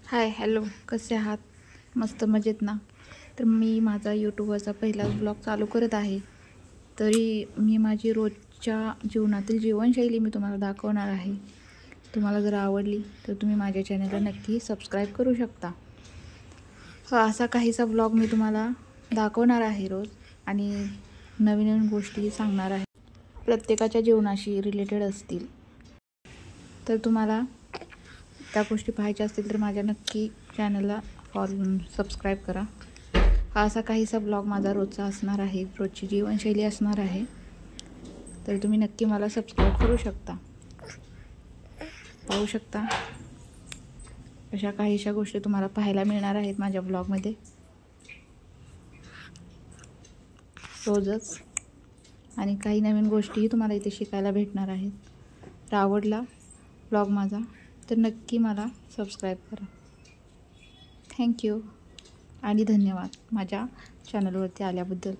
Hi hello, कसे आहात? मस्त मजेत ना? तर मी माझा यूट्यूबवरचा पहिलाच ब्लॉग चालू करत आहे. तरी मी माझी रोजच्या जीवनातील जीवनशैली मी तुम्हाला दाखवणार आहे. तुम्हाला जर आवडली तर तुम्ही माझ्या चॅनलला नक्की सबस्क्राईब करू शकता. असा काहीसा ब्लॉग मी तुम्हाला दाखवणार आहे रोज, आणि नवीन नवीन गोष्टी सांगणार आहे. प्रत्येकाच्या जीवनाशी रिलेटेड असतील. तर तुम्हाला त्या गोष्टी पाहायच्या असतील तर माझ्या नक्की चॅनलला सबस्क्राईब करा. हा असा काहीसा ब्लॉग माझा रोजचा असणार आहे, रोजची जीवनशैली असणार आहे. तर तुम्ही नक्की मला सबस्क्राईब करू शकता. पाहू शकता अशा काहीशा गोष्टी तुम्हाला पाहायला मिळणार आहेत माझ्या ब्लॉगमध्ये रोजच, आणि काही नवीन गोष्टीही तुम्हाला इथे शिकायला भेटणार आहेत. तर आवडला ब्लॉग माझा तर नक्की मला सबस्क्राईब करा. थँक्यू आणि धन्यवाद माझ्या चॅनलवरती आल्याबद्दल.